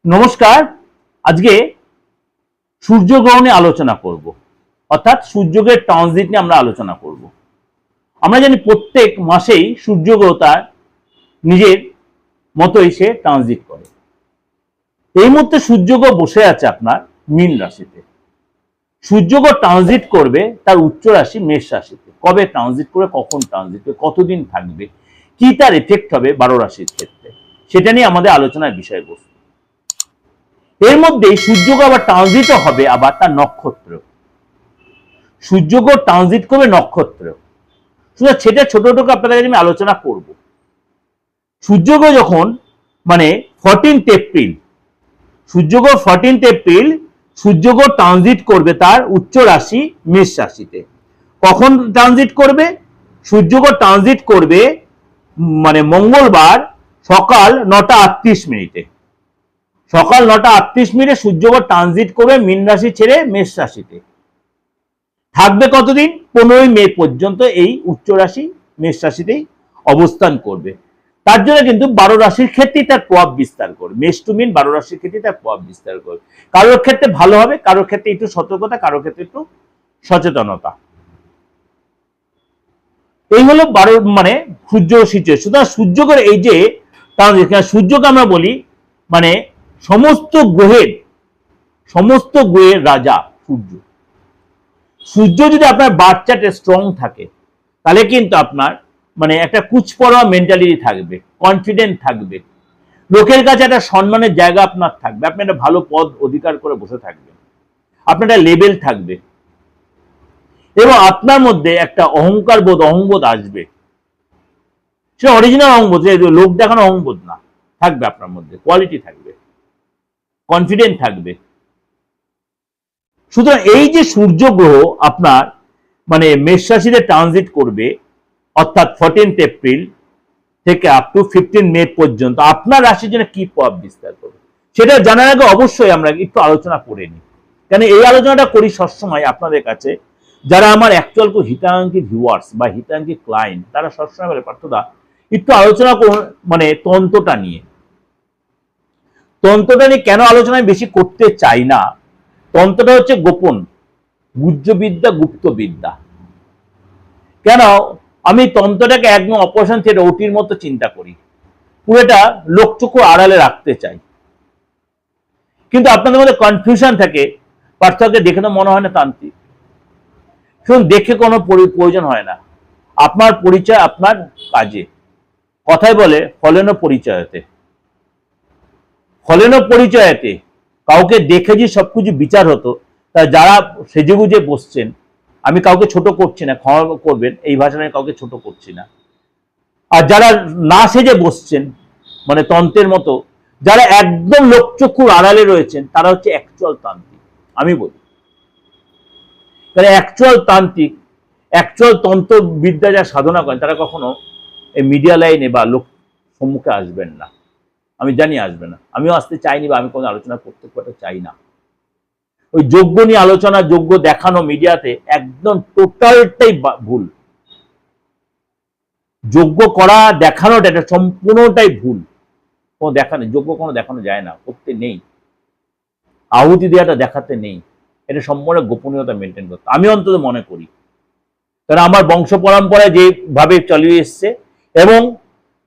নমস্কার। আজকে সূর্যগ্রহণ নিয়ে আলোচনা করব, অর্থাৎ সূর্যগ্রহের ট্রানজিট নিয়ে আমরা আলোচনা করব। আমরা জানি প্রত্যেক মাসেই সূর্যগ্রহ তার নিজের মতোই সে ট্রানজিট করে। এই মুহূর্তে সূর্যগ্রহ বসে আছে আপনার মীন রাশিতে। সূর্যগ্রহ ট্রানজিট করবে তার উচ্চ রাশি মেষ রাশিতে। কবে ট্রানজিট করবে, কখন ট্রানজিট করবে, কতদিন থাকবে, কি তার এফেক্ট হবে 12 রাশির ক্ষেত্রে, সেটা নিয়ে আমাদের আলোচনার বিষয়বস্তু। এর মধ্যেই সূর্যগ্রহ আবার ট্রানজিটও হবে আবার তার নক্ষত্র। সূর্যগ্রহ ট্রানজিট করবে নক্ষত্র, সেটা ছোট ছোট আপনাদের কাছে আমি আলোচনা করব। সূর্যগ্রহ যখন 14 এপ্রিল, সূর্যগ্রহ 14 এপ্রিল সূর্যগ্রহ ট্রানজিট করবে তার উচ্চ রাশি মেষ রাশিতে। কখন ট্রানজিট করবে? সূর্যগ্রহ ট্রানজিট করবে মঙ্গলবার সকাল 9:38। সকাল 9:38 সূর্যগ্রহ ট্রানজিট করবে মীন রাশি ছেড়ে মেষ রাশিতে। থাকবে কতদিন? 15 মে পর্যন্ত এই উচ্চ রাশি মেষ রাশিতেই অবস্থান করবে। তার জন্য কিন্তু 12 রাশির ক্ষেত্রেই তার প্রভাব বিস্তার করবে। মেষ টু মীন 12 রাশির ক্ষেত্রে তার প্রভাব বিস্তার করবে। কারোর ক্ষেত্রে ভালো হবে, কারোর ক্ষেত্রে একটু সতর্কতা, কারোর ক্ষেত্রে একটু সচেতনতা। এই হলো 12 সূর্য সিচুয়েশন। সুতরাং সূর্যগ্রহের এই যে সূর্যকে আমরা বলি সমস্ত গ্রহের রাজা সূর্য। সূর্য যদি আপনার বার্থ চার্টে স্ট্রং থাকে তাহলে কিন্তু আপনার একটা কুচপড়া মেন্টালিটি থাকবে, কনফিডেন্ট থাকবে, লোকের কাছে একটা সম্মানের জায়গা আপনার থাকবে, আপনি একটা ভালো পদ অধিকার করে বসে থাকবেন, আপনার একটা লেভেল থাকবে এবং আপনার মধ্যে একটা অহংবোধ আসবে। সেটা অরিজিনাল অহংবোধ, লোক দেখানো অহংবোধ না, থাকবে আপনার মধ্যে, কোয়ালিটি থাকবে, কনফিডেন্ট থাকবে। সুতরাং এই যে সূর্য গ্রহ আপনার মেষ রাশিতে ট্রানজিট করবে, অর্থাৎ 14 এপ্রিল থেকে আপ টু 15 মে পর্যন্ত আপনার রাশির জন্য কি প্রভাব বিস্তার করবে সেটা জানার আগে অবশ্যই আমরা একটু আলোচনা করে নিই। কেন এই আলোচনাটা করি সবসময় আপনাদের কাছে, যারা আমার অ্যাকচুয়াল হিতাকাঙ্ক্ষী ভিউয়ার্স বা হিতাকাঙ্ক্ষী ক্লায়েন্ট, তারা সবসময় বলে পার্থদা একটু আলোচনা করুন তন্ত্রটা নিয়ে। তন্ত্রটা নিয়ে কেন আলোচনা বেশি করতে চাই না, তন্ত্রটা হচ্ছে গোপন গুহ্যবিদ্যা, গুপ্তবিদ্যা। কেন আমি তন্ত্রটাকে একদম অপারেশন থিয়েটার ওটির মতো চিন্তা করি, পুরোটা লোকচক্ষু আড়ালে রাখতে চাই। কিন্তু আপনাদের মধ্যে কনফিউশন থাকে, পার্থক্যকে দেখে তো মনে হয় না তান্ত্রিক। শুনুন, দেখে কোনো প্রয়োজন হয় না। আপনার পরিচয় আপনার কাজে। কথায় বলে ফলেন পরিচয়তে, ফলেন পরিচয়তে। কাউকে দেখে যে সবকিছু বিচার হতো, তা যারা সেজেগুজে বসছেন, আমি কাউকে ছোট করছি না, ক্ষমা করবেন এই ভাষা নিয়ে, কাউকে ছোট করছি না। আর যারা না সেজে বসছেন তন্ত্রের মতো, যারা একদম লোকচক্ষুর আড়ালে রয়েছেন, তারা হচ্ছে অ্যাকচুয়াল তান্ত্রিক। আমি বলি অ্যাকচুয়াল তান্ত্রিক, অ্যাকচুয়াল তন্ত্রবিদ্যা যা সাধনা করেন, তারা কখনো এই মিডিয়া লাইনে বা লোক সম্মুখে আসবেন না। আমি জানি আসবে না, আমিও আসতে চাইনি, বা আমি কোনো আলোচনা করতে চাই না। ওই যোগ্য নিয়ে আলোচনা, যোগ্য দেখানো মিডিয়াতে একদম টোটালটাই ভুল। যোগ্য করা, দেখানোটা এটা সম্পূর্ণটাই ভুল। কোনো দেখানো, যোগ্য কোনো দেখানো যায় না, করতে নেই। আহুতি দেওয়াটা দেখাতে নেই, এটা সম্পূর্ণ গোপনীয়তা মেনটেন করতে আমি অন্তত মনে করি। কারণ আমার বংশ পরম্পরায় যেভাবে চালিয়ে এসছে, এবং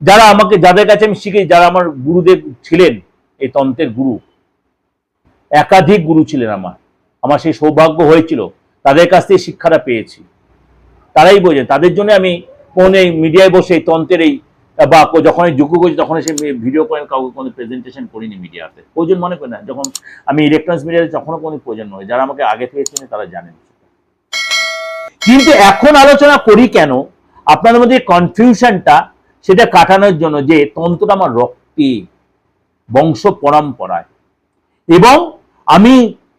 যারা আমাকে, যাদের কাছে আমি শিখেছি, যারা আমার গুরুদেব ছিলেন, এই তন্ত্রের গুরু, একাধিক গুরু ছিলেন আমার সেই সৌভাগ্য হয়েছিল, তাদের কাছ থেকে শিক্ষাটা পেয়েছি। তারাই বোঝেন, তাদের জন্য আমি কোন এই মিডিয়ায় বসে তন্ত্রের এই বা যখন যোগ্য করছি, তখন সে ভিডিও করেন, কাউকে কোনো প্রেজেন্টেশন করিনি মিডিয়াতে, প্রয়োজন মনে করি না। যখন আমি ইলেকট্রনিক্স মিডিয়াতে তখনও কোনো প্রয়োজন নয়, যারা আমাকে আগে থেকে চেনে তারা জানেন। কিন্তু এখন আলোচনা করি কেন, আপনাদের মধ্যে কনফিউশনটা সেটা কাটানোর জন্য, যে তন্ত্রটা আমার রক্তে, বংশ পরম্পরায়, এবং আমি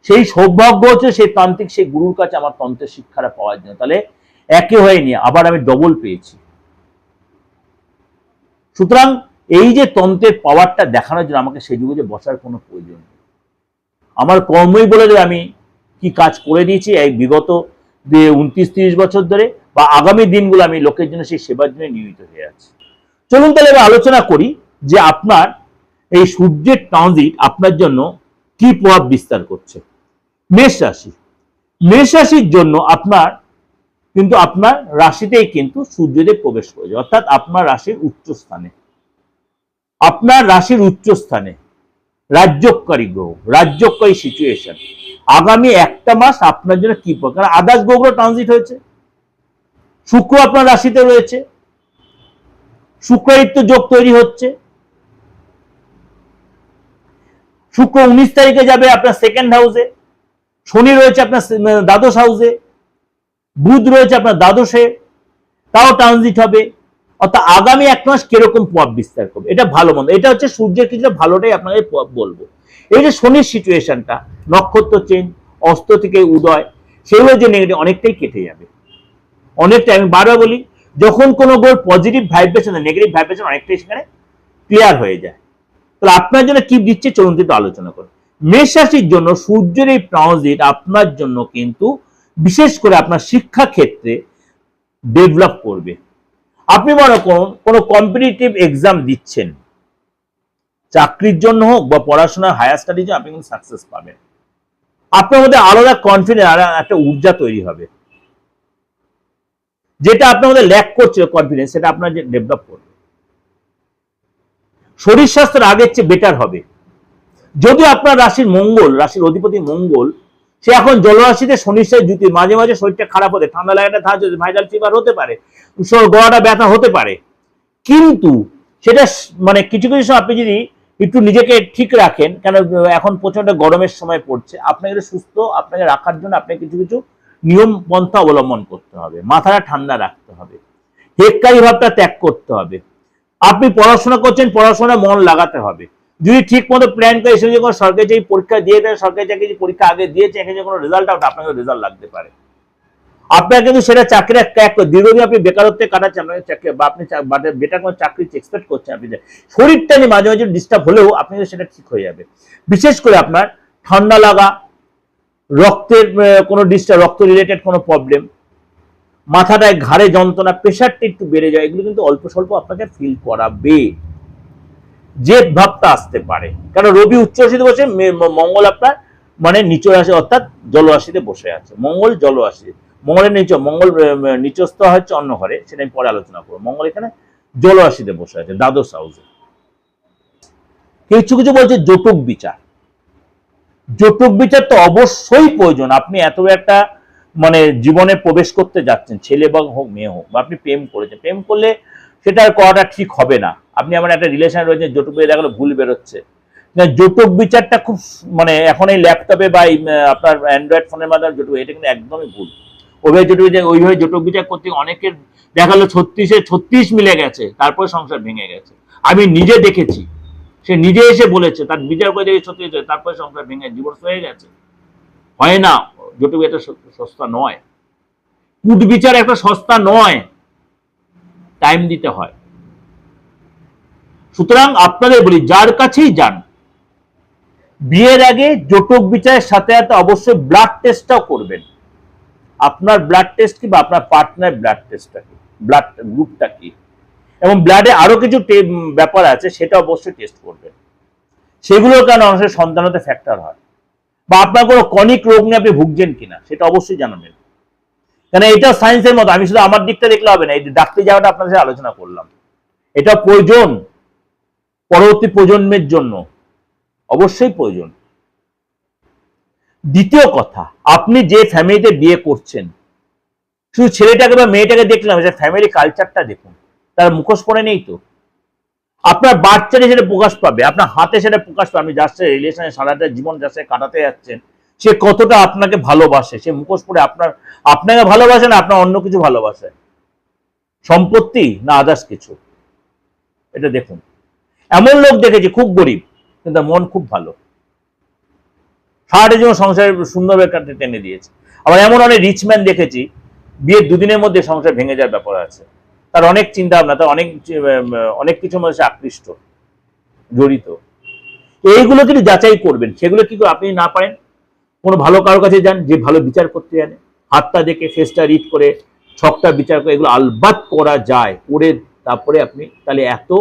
সেই সৌভাগ্য হচ্ছে সেই তান্ত্রিক, সেই গুরুর কাছে আমার তন্ত্রের শিক্ষাটা পাওয়ার জন্য। তাহলে একে হয়নি, আবার আমি ডবল পেয়েছি। সুতরাং এই যে তন্ত্রের পাওয়ারটা দেখানোর জন্য আমাকে সেই যুগে বসার কোনো প্রয়োজন নেই। আমার কর্মই বলে দেবে আমি কি কাজ করে দিয়েছি এই বিগত 29-30 বছর ধরে, বা আগামী দিনগুলো আমি লোকের জন্য সেই সেবার জন্য নিয়োজিত হয়ে আছি। চলুন তাহলে এবার আলোচনা করি যে আপনার এই সূর্যের ট্রানজিট আপনার জন্য কি প্রভাব বিস্তার করছে। মেষ রাশি, মেষ রাশির জন্য আপনার কিন্তু আপনার রাশিতেই কিন্তু সূর্যদেব প্রবেশ করেছে, অর্থাৎ আপনার রাশির উচ্চ স্থানে, আপনার রাশির উচ্চ স্থানে রাজ্যকারী গ্রহ, রাজ্যকারী সিচুয়েশন আগামী একটা মাস আপনার জন্য কি প্রকার, কারণ আদার্স গ্রহগুলো ট্রানজিট হয়েছে, শুক্র আপনার রাশিতে রয়েছে, শুক্রাদিত্য যোগ তৈরি হচ্ছে, শুক্র 19 তারিখে যাবে আপনার সেকেন্ড হাউসে, শনি রয়েছে আপনার দ্বাদশ হাউসে, বুধ রয়েছে আপনার দ্বাদশে, তাও ট্রানজিট হবে। অর্থাৎ আগামী এক মাস কিরকম প্রভাব বিস্তার করবে, এটা ভালো মন্দ, এটা হচ্ছে সূর্যের কিছুটা ভালোটাই আপনাকে বলবো। এই যে শনির সিচুয়েশনটা, নক্ষত্র চেঞ্জ, অস্ত থেকে উদয়, সেগুলো যে নেগেটিভ অনেকটাই কেটে যাবে, অনেকটাই। আমি বারবার বলি, যখন কোনো গ্রহ পজিটিভ ভাইব্রেশন, নেগেটিভ ভাইব্রেশন অনেকটাই সেখানে ক্লিয়ার হয়ে যায়। তাহলে আপনার জন্য কি দিচ্ছে চলুন একটু আলোচনা করুন। মেষ রাশির জন্য সূর্যের এই ট্রানজিট আপনার জন্য কিন্তু বিশেষ করে আপনার শিক্ষা ক্ষেত্রে ডেভেলপ করবে। আপনি মনে করুন কোনো কম্পিটিটিভ এক্সাম দিচ্ছেন, চাকরির জন্য হোক বা পড়াশোনার হায়ার স্টাডির জন্য, আপনি কিন্তু সাকসেস পাবেন। আপনার মধ্যে আলাদা কনফিডেন্স, একটা ঊর্জা তৈরি হবে, যেটা আপনার মধ্যে ল্যাক করছিল কনফিডেন্স, সেটা আপনার যে ডেভেলপ করবে। শরীর স্বাস্থ্যের আগের চেয়ে বেটার হবে। যদিও আপনার রাশির মঙ্গল, রাশির অধিপতি মঙ্গল, সে এখন জলরাশিতে শনির সাথে জুতি, মাঝে মাঝে শরীরটা খারাপ হতে, ঠান্ডা লাগাটা থাকছে, ভাইরাল ফিভার হতে পারে, গলাটা ব্যথা হতে পারে, কিন্তু সেটা মানে কিছু কিছু সময় আপনি যদি একটু নিজেকে ঠিক রাখেন, কেন এখন প্রচন্ড গরমের সময় পড়ছে, আপনাকে সুস্থ আপনাকে রাখার জন্য আপনাকে কিছু কিছু নিয়ম পন্থা অবলম্বন করতে হবে। মাথাটা ঠান্ডা রাখতে হবে, হেক্কারি ভাবটা ত্যাগ করতে হবে। আপনি পড়াশোনা করছেন, পড়াশোনায় মন লাগাতে হবে। যদি ঠিক মতো প্ল্যান করে এসে যখন সরকারি চাকরি পরীক্ষা দিয়ে দেয়, সরকারি চাকরি পরীক্ষা আগে দিয়েছে, এখানে কোনো রেজাল্ট আউট, আপনাকে রেজাল্ট লাগতে পারে। আপনার কিন্তু সেটা চাকরি দীর্ঘদিন আপনি বেকারত্বে কাটাচ্ছেন, আপনাকে চাকরি বা আপনি বেটার কোনো চাকরি এক্সপেক্ট করছেন, আপনি শরীরটা নিয়ে মাঝে মাঝে ডিস্টার্ব হলেও আপনি সেটা ঠিক হয়ে যাবে। বিশেষ করে আপনার ঠান্ডা লাগা, রক্তের কোনো ডিস্টার্ব, রক্ত রিলেটেড কোনো প্রবলেম, মাথাটায় ঘাড়ে যন্ত্রণা, প্রেশারটা একটু বেড়ে যায়, এগুলো কিন্তু অল্প স্বল্প আপনাকে ফিল করাবে। জেদ ভাবটা আসতে পারে, কারণ রবি উচ্চ রাশিতে বসে, মঙ্গল আপনার মানে নিচ রাশি অর্থাৎ জলরাশিতে বসে আছে। মঙ্গল জলরাশি, মঙ্গলের মঙ্গল নিচস্থ হচ্ছে অন্য ঘরে, সেটা আমি পরে আলোচনা করবো। মঙ্গল এখানে জলরাশিতে বসে আছে, দ্বাদশ হাউসে। কিছু কিছু বলছে জটক বিচার, জটক বিচার তো অবশ্যই প্রয়োজন। আপনি এত একটা মানে জীবনে প্রবেশ করতে যাচ্ছেন, ছেলে বা হোক মেয়ে হোক, বা আপনি প্রেম করেছেন, প্রেম করলে সেটা করাটা ঠিক হবে না। আপনি আমার একটা রিলেশন রয়েছে, জটক বিচার দেখালো ভুল বেরোচ্ছে, জটক বিচারটা খুব মানে এখন এই ল্যাপটপে বা আপনার অ্যান্ড্রয়েড ফোনের মাধ্যমে জটক, এটা কিন্তু একদমই ভুল। ওইভাবে জটক বিচার, ওইভাবে জটক বিচার করতে অনেকের দেখালো 36 মিলে গেছে, তারপরে সংসার ভেঙে গেছে। আমি নিজে দেখেছি, সে নিজে এসে বলেছে, তার বিচার করে দেখে 36, তারপরে সংসার ভেঙে ডিভোর্স হয়ে গেছে। হয় না, জটক এটা সস্তা নয়, কুট বিচার একটা সস্তা নয়, টাইম দিতে হয়। সুতরাং আপনাদের বলি, যার কাছেই যান, বিয়ের আগে জটক বিচারের সাথে সাথে অবশ্যই ব্লাড টেস্টটাও করবেন। আপনার ব্লাড টেস্ট কি বা আপনার পার্টনার ব্লাড টেস্টটা কি, ব্লাড গ্রুপটা কি, এবং ব্লাডে আরো কিছু ব্যাপার আছে, সেটা অবশ্যই টেস্ট করবেন। সেগুলোর কারণে অনেক সন্তান হতে ফ্যাক্টর হয়, বা আপনার কোনো কনিক রোগ নিয়ে আপনি ভুগছেন কিনা সেটা অবশ্যই জানাবেন। কেন এটা সায়েন্সের মতো, আমি শুধু আমার দিকটা দেখলে হবে না, এই ডাক্তারি যাওয়াটা আপনার সাথে আলোচনা করলাম, এটা প্রয়োজন পরবর্তী প্রজন্মের জন্য, অবশ্যই প্রয়োজন। দ্বিতীয় কথা, আপনি যে ফ্যামিলিতে বিয়ে করছেন, শুধু ছেলেটাকে বা মেয়েটাকে দেখলাম, সে ফ্যামিলি কালচারটা দেখুন, তার মুখোশ পরে নেই তো। আপনার বাচ্চারে সেটা প্রকাশ পাবে, আপনার হাতে সেটা প্রকাশ পাবে। আপনি যার সাথে রিলেশনে সারাটা জীবন যার সাথে কাটাতে যাচ্ছেন, সে কতটা আপনাকে ভালোবাসে, সে মুখোশ পরে আপনাকে ভালোবাসে না আপনার অন্য কিছু ভালোবাসে, সম্পত্তি না আদার্স কিছু, এটা দেখুন। এমন লোক দেখেছি খুব গরিব কিন্তু মন খুব ভালো, সারাটা জীবন সংসারে সুন্দরভাবে কাটতে টেনে দিয়েছে। আবার এমন অনেক রিচম্যান দেখেছি, বিয়ের দুদিনের মধ্যে সংসার ভেঙে যাওয়ার ব্যাপার আছে, তার অনেক চিন্তা ভাবনা, তার অনেক কিছুর মধ্যে আকৃষ্ট জড়িত। এইগুলো কিন্তু যাচাই করবেন। সেগুলো কি আপনি না পারেন, কোনো ভালো কারোর কাছে যান, যে ভালো বিচার করতে জানে, হাতটা দেখে ফেসটা রিড করে ছকটা বিচার করে, এগুলো আলবাত করা যায়, করে তারপরে আপনি তাহলে এত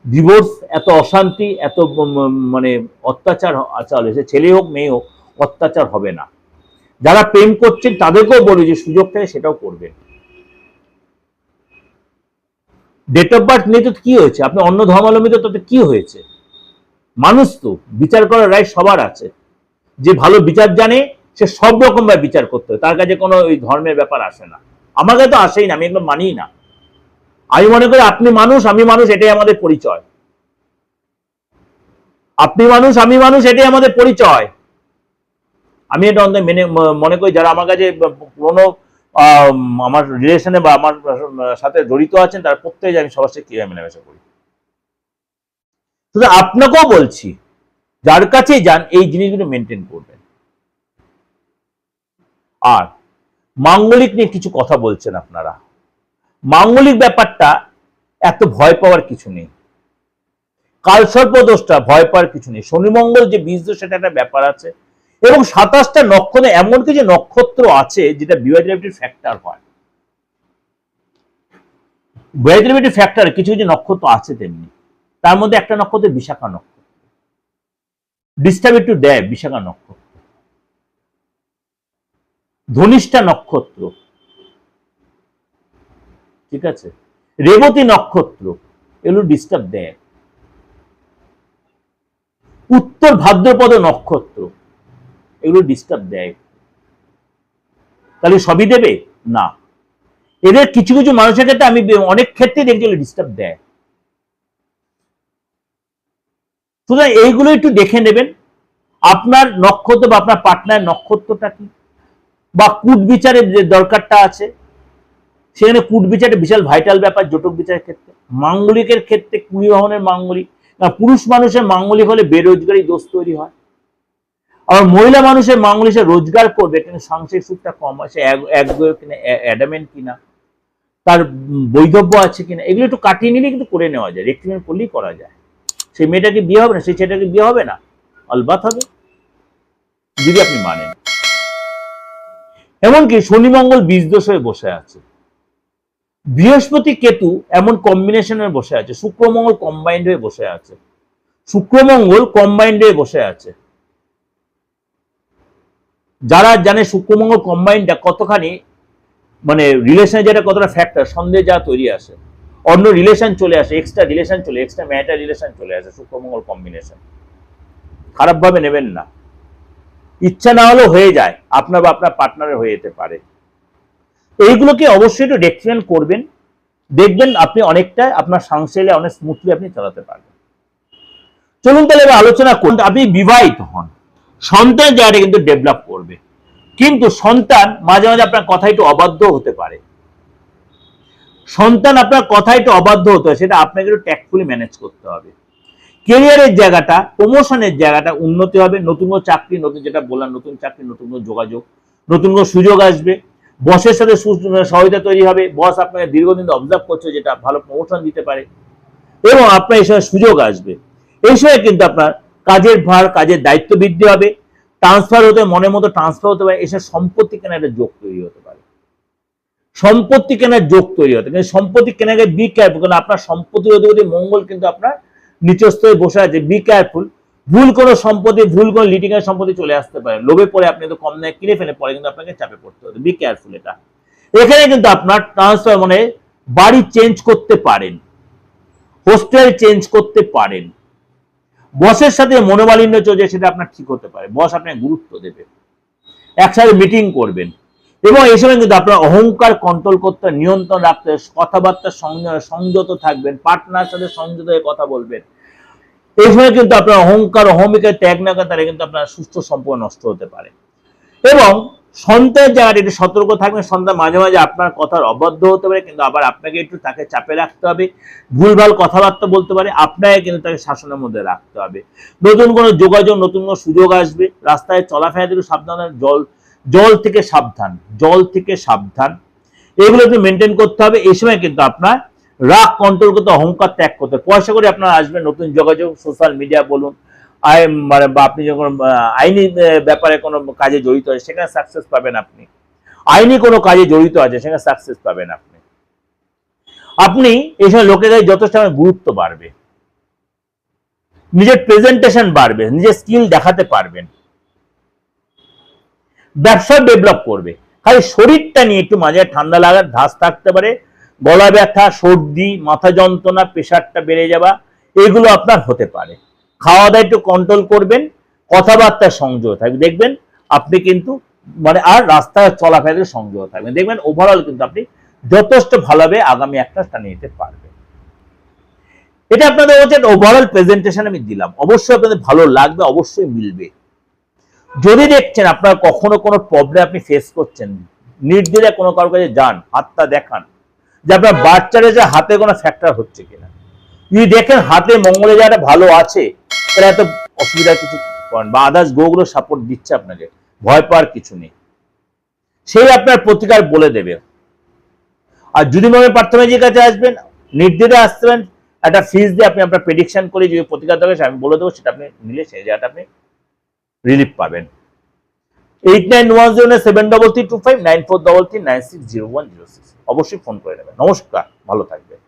ডিভোর্স, এত অশান্তি, এত মানে অত্যাচার চলে, সে ছেলে হোক মেয়ে হোক, অত্যাচার হবে না। যারা প্রেম করছেন তাদেরকেও বলি যে সুযোগ থাকে সেটাও করবেন। ডেট অফ বার্থ নিয়ে তো কি হয়েছে, আপনি অন্য ধর্মাবলম্বী তো তাতে কি হয়েছে, মানুষ তো, বিচার করার রাইট সবার আছে। যে ভালো বিচার জানে সে সব রকম ভাবে বিচার করতে হবে, তার কাছে কোনো ওই ধর্মের ব্যাপার আসে না। আমার কাছে তো আসেই না, আমি এগুলো মানি না। আমি মনে করি আপনি মানুষ আমি মানুষ, এটাই আমাদের পরিচয়। আপনি মানুষ আমি মানুষ, এটাই আমাদের পরিচয়। আমি এটা মেনে মনে করি যারা আমার কাছে পুরোনো আমার রিলেশনে বা আমার সাথে জড়িত আছেন তারা প্রত্যেকে আমি সবার সাথে কিভাবে মেলামেশা করি। শুধু আপনাকেও বলছি যার কাছে যান এই জিনিসগুলো মেনটেন করবেন। আর মাঙ্গলিক নিয়ে কিছু কথা বলছেন আপনারা, মাঙ্গলিক ব্যাপারটা এত ভয় পাওয়ার কিছু নেই, কালসর্প দোষটা ভয় পাওয়ার কিছু নেই, শনি মঙ্গল যে বীজ দোষ সেটা একটা ব্যাপার আছে, এবং 27টা নক্ষত্র এমন কিছু নক্ষত্র আছে যেটা বিভাইডেবিলিটি ফ্যাক্টর হয়। বিভাইডেবিলিটি ফ্যাক্টর কিছু কিছু নক্ষত্র আছে তেমনি, তার মধ্যে একটা নক্ষত্র বিশাখা নক্ষত্র, ডিস্টার্ব একটু দেয় বিশাখা নক্ষত্র। ধনিষ্ঠা নক্ষত্র, ঠিক আছে, রেবতী নক্ষত্র, এগুলো ডিস্টার্ব দেয়। উত্তর ভাদ্রপদ নক্ষত্র, এগুলো ডিস্টার্ব দেয়। তাহলে সবই দেবে না, এদের কিছু কিছু মানুষের ক্ষেত্রে আমি অনেক ক্ষেত্রে দেখছি ডিস্টার্ব দেয়। সুতরাং এইগুলো একটু দেখে নেবেন, আপনার নক্ষত্র বা আপনার পার্টনার নক্ষত্রটা কি, বা কূট বিচারের যে দরকারটা আছে, সেখানে কূট বিচারটা বিশাল ভাইটাল ব্যাপার জটক বিচারের ক্ষেত্রে। মাঙ্গলিকের ক্ষেত্রে কুড়িবাহনের মাঙ্গলিক, পুরুষ মানুষের মাঙ্গলিক হলে বেরোজগারি দোষ তৈরি হয়, আর মহিলা মানুষের মাঙ্গলিক সে রোজগার করবে কিন্তু সাংসারিক সুখটা কম হয়, সে একগুয়ে কিনা, অ্যাডামেন্ট কিনা, তার বৈধব্য আছে কিনা, এগুলো একটু কাটিয়ে নিলে কিন্তু করে নেওয়া যায়, রেক্টিমেন্ট করলেই করা যায়। সেই মেয়েটাকে বিয়ে হবে না, সেই ছেলেটাকে বিয়ে হবে না, অলবাত হবে যদি আপনি মানেন। এমনকি শনি মঙ্গল বীজ দোষ হয়ে বসে আছে, বৃহস্পতি কেতু এমন কম্বিনেশনে বসে আছে, শুক্র মঙ্গল কম্বাইন্ড হয়ে বসে আছে, শুক্র মঙ্গল কম্বাইন্ড হয়ে বসে আছে। যারা জানে শুক্র মঙ্গল কম্বাইন্ডটা কতখানি মানে রিলেশনে যেটা কতটা ফ্যাক্টর, সন্দেহ যা তৈরি আসে, অন্য রিলেশন চলে আসে, এক্সট্রা রিলেশন চলে, এক্সট্রা ম্যাটার রিলেশন চলে আসে শুক্র মঙ্গল কম্বিনেশন। খারাপ ভাবে নেবেন না, ইচ্ছা না হলেও হয়ে যায়, আপনার বা আপনার পার্টনারের হয়ে যেতে পারে। এইগুলোকে অবশ্যই একটু রেক্টিফাই করবেন, দেখবেন আপনি অনেকটা আপনার সংসারে অনেক স্মুথলি আপনি চালাতে পারবেন। চলুন তাহলে এবার আলোচনা করুন। আপনি বিবাহিত হন, সন্তান জায়গাটা কিন্তু ডেভেলপ করবে, কিন্তু সন্তান মাঝে মাঝে আপনার কথা একটু অবাধ্য হতে পারে, সন্তান আপনার কথা একটু অবাধ্য হতে হয়, সেটা আপনাকে একটু ট্যাক্টফুলি ম্যানেজ করতে হবে। কেরিয়ারের জায়গাটা, প্রমোশনের জায়গাটা উন্নতি হবে, নতুন কোনো চাকরি, নতুন যেটা বললাম নতুন চাকরি, নতুন কোনো যোগাযোগ, নতুন কোনো সুযোগ আসবে, বসের সাথে সহযোগিতা তৈরি হবে, বস আপনাকে দীর্ঘদিন অবজার্ভ করছে যেটা ভালো প্রমোশন দিতে পারে, এবং আপনার এই সময় সুযোগ আসবে। এই সময় কিন্তু আপনার কাজের ভার, কাজের দায়িত্ব বৃদ্ধি হবে, ট্রান্সফার হতে মনের মতো ট্রান্সফার হতে পারে, এসব সম্পত্তি কেনার একটা যোগ তৈরি হতে পারে, সম্পত্তি কেনার যোগ তৈরি হতে, কিন্তু সম্পত্তি কেনাকে বি কেয়ারফুল, কারণ আপনার সম্পত্তির অধিপতি মঙ্গল কিন্তু আপনার নিচস্থ হয়ে বসে আছে, বি কেয়ারফুল, ভুল কোনো সম্পত্তি, ভুল কোনো লিটিগেশন সম্পত্তি চলে আসতে পারে, লোভে পড়ে আপনি তো কম দামে কিনে ফেলে পরে কিন্তু আপনাকে চাপে পড়তে হবে, বি কেয়ারফুল। এটা এখানে কিন্তু আপনার ট্রান্সফার মানে বাড়ি চেঞ্জ করতে পারেন, হোস্টেল চেঞ্জ করতে পারেন, বসের সাথে মনোমালিন্য চলছে সেটা আপনার ঠিক হতে পারে, বস আপনাকে গুরুত্ব দেবে, একসাথে মিটিং করবেন, এবং এই সময় কিন্তু আপনার অহংকার কন্ট্রোল করতে, নিয়ন্ত্রণ রাখতে, কথাবার্তা সংযত থাকবেন, পার্টনার সাথে সংযত হয়ে কথা বলবেন। এই সময় কিন্তু আপনার অহংকার অহমিকার ত্যাগ না করেন, তাহলে কিন্তু আপনার সুস্থ সম্পর্ক নষ্ট হতে পারে। এবং সন্তানের জায়গাটা একটু সতর্ক থাকবেন, সন্তান মাঝে মাঝে আপনার কথার অবাধ্য হতে পারে, কিন্তু আবার আপনাকে একটু তাকে চাপে রাখতে হবে, ভুলভাল কথাবার্তা বলতে পারে, আপনাকে কিন্তু তাকে শাসনের মধ্যে রাখতে হবে। নতুন কোনো যোগাযোগ, নতুন কোনো সুযোগ আসবে, রাস্তায় চলাফেরা থেকে সাবধান, জল থেকে সাবধান, জল থেকে সাবধান, এগুলো একটু মেনটেন করতে হবে। এই সময় কিন্তু আপনার রাগ কন্ট্রোল করতে, অহংকার ত্যাগ করতে, পয়সা করে আপনার আসবে, নতুন যোগাযোগ, সোশ্যাল মিডিয়া বলুন, মানে বা আপনি যখন আইনি ব্যাপারে কোনো কাজে জড়িত আছে সেখানে সাকসেস পাবেন, আপনি আইনি কোনো কাজে জড়িত আছে সেখানে সাকসেস পাবেন আপনি। এই সময় লোকের কাছে যথেষ্ট গুরুত্ব বাড়বে, নিজের প্রেজেন্টেশন বাড়বে, নিজের স্কিল দেখাতে পারবেন, ব্যবসা ডেভেলপ করবে। খালি শরীরটা নিয়ে একটু মাঝে ঠান্ডা লাগার ধাস থাকতে পারে, গলা ব্যথা, সর্দি, মাথা যন্ত্রণা, প্রেশারটা বেড়ে যাওয়া, এগুলো আপনার হতে পারে। খাওয়া দাওয়া একটু কন্ট্রোল করবেন, কথাবার্তার সংযত থাকবে, দেখবেন আপনি কিন্তু মানে আর রাস্তায় চলাফেরা সংযত থাকবেন, দেখবেন ওভারঅল কিন্তু আপনি যথেষ্ট ভালোভাবে আগামী একটা টানিয়ে নিতে পারবেন। এটা আপনাদের হচ্ছে ওভারঅল প্রেজেন্টেশন আমি দিলাম, অবশ্যই আপনাদের ভালো লাগবে, অবশ্যই মিলবে। যদি দেখছেন আপনার কখনো কোনো প্রবলেম আপনি ফেস করছেন, নির্দ্বিধায় কোনো কারোর কাছে যান, হাতটা দেখান যে আপনার বাচ্চারা যে হাতে কোনো ফ্যাক্টর হচ্ছে কিনা। যদি দেখেন হাতে মঙ্গলে যারা ভালো আছে, তাহলে এত অসুবিধা কিছু করেন বা আদার্স গ্রহগুলো সাপোর্ট দিচ্ছে আপনাকে, ভয় পাওয়ার কিছু নেই, সেই আপনার প্রতিকার বলে দেবে। আর যদি মনে প্রার্থনাজির কাছে আসবেন, নির্দ্বিধায় আসবেন, একটা ফিস দিয়ে আপনি আপনার প্রেডিকশন করে যে প্রতিকার দরকার আমি বলে দেবো, সেটা আপনি নিলে সেই জায়গাটা আপনি রিলিফ পাবেন। 891073325943960106 অবশ্যই ফোন করে নেবেন। নমস্কার, ভালো থাকবেন।